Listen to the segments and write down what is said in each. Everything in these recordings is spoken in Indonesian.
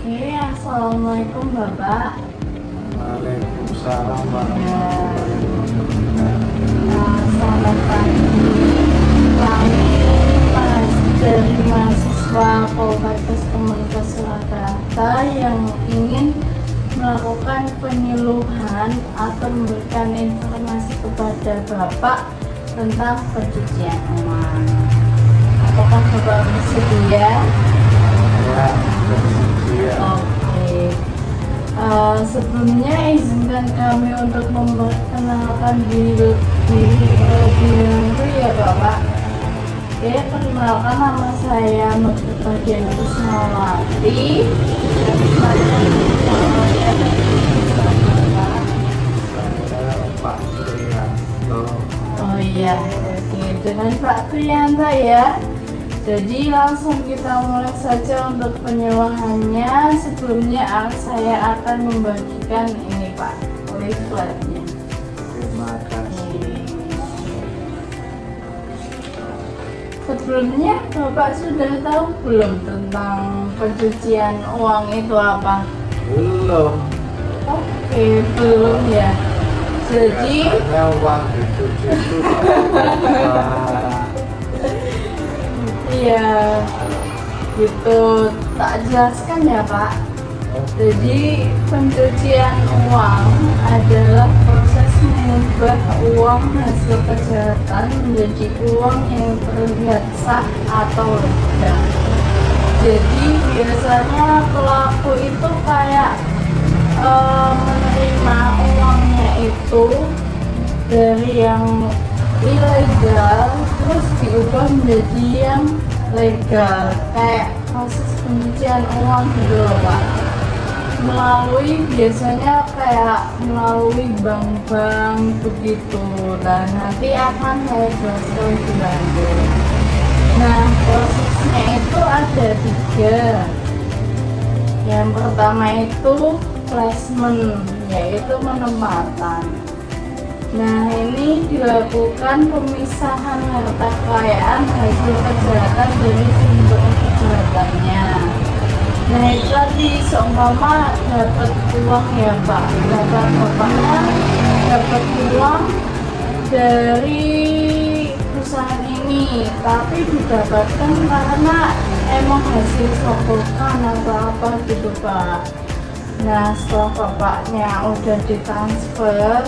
Oke, assalamualaikum Bapak. Waalaikumsalam Ya, warahmatullahi wabarakatuh. selamat pagi. Kami dari mahasiswa Poltekkes Komunitas Surakarta yang ingin melakukan penyuluhan atau memberikan informasi kepada Bapak tentang pencucian uang. Apakah Bapak bersedia? Ya, bersedia. Oke. Sebelumnya izinkan kami untuk memperkenalkan diri terlebih dahulu ya Bapak. Oke, perkenalkan nama saya Nurbahagia Kusmawati. Saya Pak Priyanto. Oh iya, oke, dengan Pak Priyanto ya. Jadi langsung kita mulai saja untuk penyuluhannya. Sebelumnya saya akan membagikan ini Pak, leafletnya. Terima kasih. Sebelumnya Bapak sudah tahu belum tentang pencucian uang itu apa? Belum. Oke, belum ya. Jadi Biasanya uang dicuci itu Pak. iya, gitu, tak jelaskan ya Pak. Jadi pencucian uang adalah proses mengubah uang hasil kejahatan menjadi uang yang terlihat sah atau legal. Jadi biasanya pelaku itu kayak menerima uangnya itu dari yang ilegal terus diubah menjadi yang legal, kayak proses pencucian uang gitu loh Pak, melalui biasanya kayak melalui bank-bank begitu. Nah, nanti akan saya jelaskan lebih lanjut. Nah, prosesnya itu ada 3. Yang pertama itu placement, yaitu penempatan. Nah, ini dilakukan pemisahan harta kekayaan hasil kejahatan dari sumber kejahatannya. Nah, itu tadi seumpama dapat uang ya Pak, bapaknya dapat uang dari perusahaan ini, tapi didapatkan karena emang hasil sogokan atau apa gitu Pak. Nah, setelah bapaknya udah ditransfer,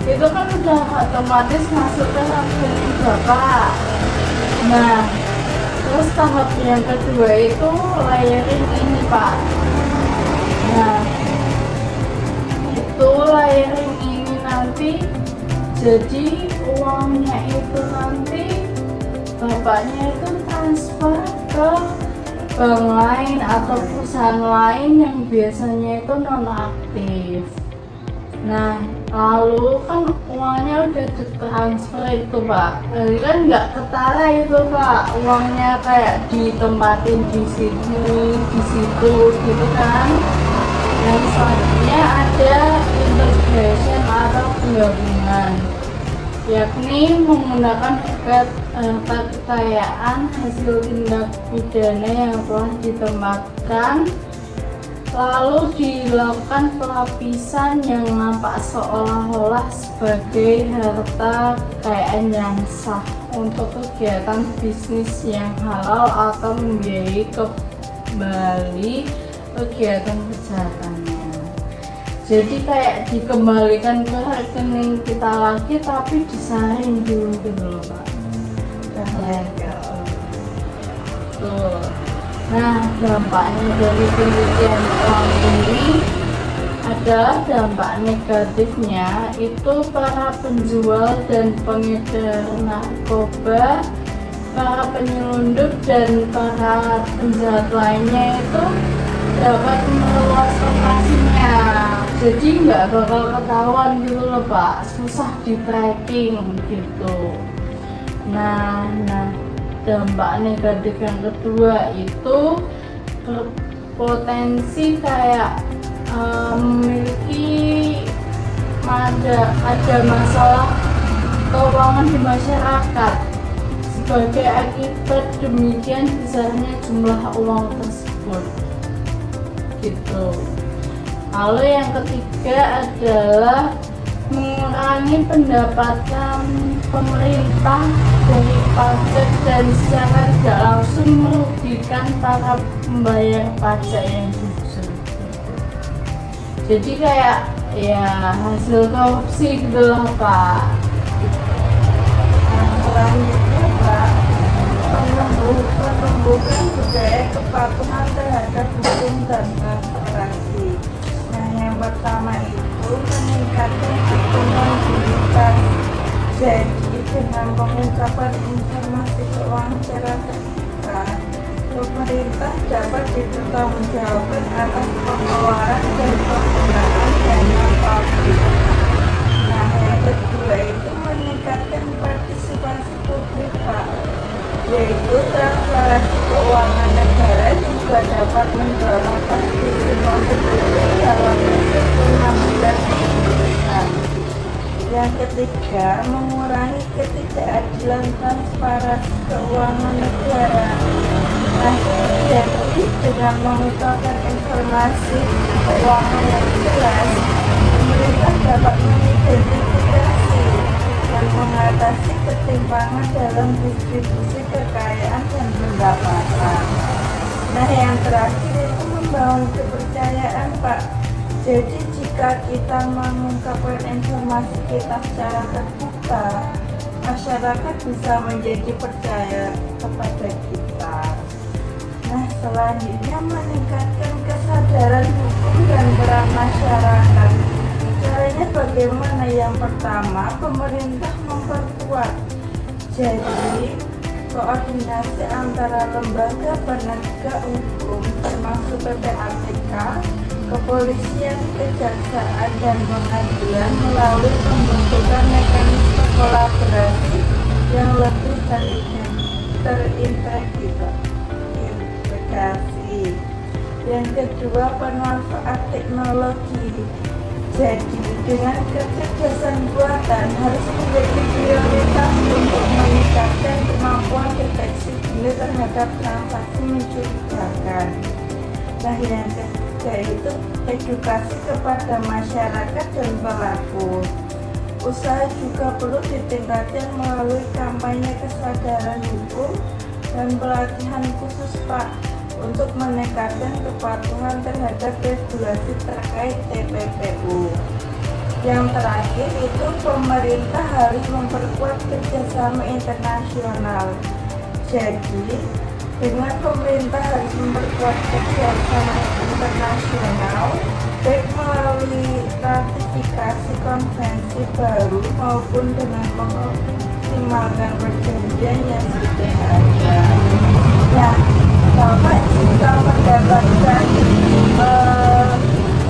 itu kan udah otomatis masuk ke rekening Bapak. Nah, terus tahap yang kedua itu layering ini Pak. Nah, itu layering ini nanti jadi uangnya itu nanti bapaknya itu transfer ke bank lain atau perusahaan lain yang biasanya itu nonaktif. Nah, lalu kan uangnya udah ditransfer itu Pak, jadi kan nggak ketara itu Pak, uangnya kayak ditempatin di sini, di situ gitu kan. Dan selanjutnya ada integration atau penggabungan, yakni menggunakan harta kekayaan hasil tindak pidana yang telah ditempatkan, lalu dilakukan pelapisan yang nampak seolah-olah sebagai harta kekayaan yang sah untuk kegiatan bisnis yang halal atau membiayai kembali kegiatan kejahatannya. Jadi kayak dikembalikan ke rekening kita lagi tapi disaring dulu gitu loh Pak. Tuh. Nah, dampaknya dari pencucian uang ini adalah dampak negatifnya itu para penjual dan pengedar narkoba, para penyelundup dan para penjahat lainnya itu dapat meluas lokasinya. Jadi nggak bakal ketahuan gitu loh Pak, susah di tracking gitu. Nah, dampak negatif yang kedua itu berpotensi kayak memiliki ada masalah keuangan di masyarakat sebagai akibat demikian besarnya jumlah uang tersebut gitu. Lalu yang ketiga adalah mengurangi pendapatan pemerintah dari pajak dan secara tidak langsung merugikan para pembayar pajak yang jujur. Jadi kayak ya hasil korupsi gitu loh Pak. Selanjutnya Pak, penumbuhan budaya kepatuhan terhadap hukum dan transparansi. Nah, yang pertama itu meningkatkan akuntabilitas. Jadi dengan pengungkapan informasi keuangan secara terbuka, pemerintah dapat dipertanggungjawabkan atas pengeluaran dan penggunaan dana publik. Nah, yang kedua itu meningkatkan partisipasi publik Pak, yaitu transparansi keuangan negara juga dapat mendorong partisipasi publik dalam proses pengambilan keputusan. Yang ketiga, mengurangi ketidakadilan transparansi keuangan negara. Nah, jadi dengan mengutarakan informasi keuangan yang jelas, pemerintah dapat mengidentifikasi dan mengatasi ketimpangan dalam distribusi kekayaan dan pendapatan. Nah, yang terakhir itu membangun kepercayaan Pak. Jadi jika kita mengungkapkan informasi kita secara terbuka, masyarakat bisa menjadi percaya kepada kita. Nah, selanjutnya meningkatkan kesadaran hukum dan peran masyarakat. Caranya bagaimana? Yang pertama, pemerintah memperkuat. Jadi, koordinasi antara lembaga penegak hukum termasuk PPATK, kepolisian, kejaksaan, dan pengadilan melalui pembentukan mekanisme kolaborasi yang lebih terintegrasi. Yang kedua, pemanfaat teknologi. Jadi dengan kecerdasan buatan harus menjadi prioritas untuk meningkatkan kemampuan deteksi dini terhadap transaksi mencurigakan. Nah, yang ketiga itu edukasi kepada masyarakat dan pelaku. Usaha juga perlu ditingkatkan melalui kampanye kesadaran hukum dan pelatihan khusus Pak untuk meningkatkan kepatuhan terhadap regulasi terkait TPPU. Yang terakhir itu pemerintah harus memperkuat kerjasama internasional. Jadi dengan pemerintah harus memperkuat kerjasama internasional baik melalui ratifikasi konvensi baru maupun dengan mengoptimalkan perjanjian yang sudah ada. Nah, Bapak jika mendapatkan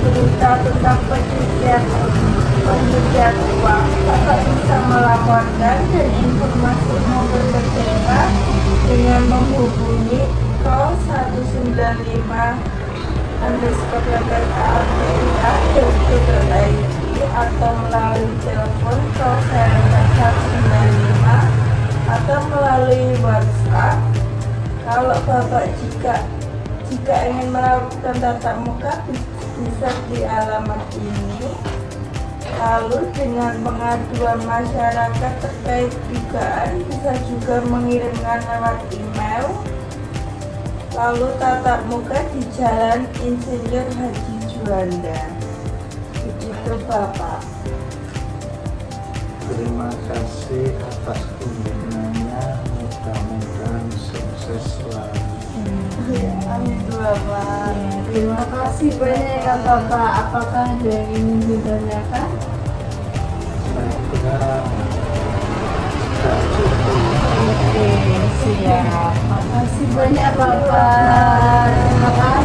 berita tentang pencucian uang, Bapak bisa melaporkan dan informasi nomor berdaerah dengan menghubungi 195_PPKLPIA.go.id atau melalui telepon 0195 atau melalui WhatsApp. Kalau Bapak jika ingin melakukan tatap muka bisa di alamat ini. Lalu dengan pengaduan masyarakat terkait dugaan bisa juga mengirimkan lewat email. Lalu tatap muka di Jalan Insinyur Haji Juanda. Begitu Bapak. Terima kasih atas kunjungannya, mudah-mudahan sukses selalu. Amin Bapak. Terima kasih banyak ya Bapak. Apakah ada yang ingin ditanyakan? Saya kira sudah cukup. Oke, siap. Terima kasih banyak Bapak. Terima kasih.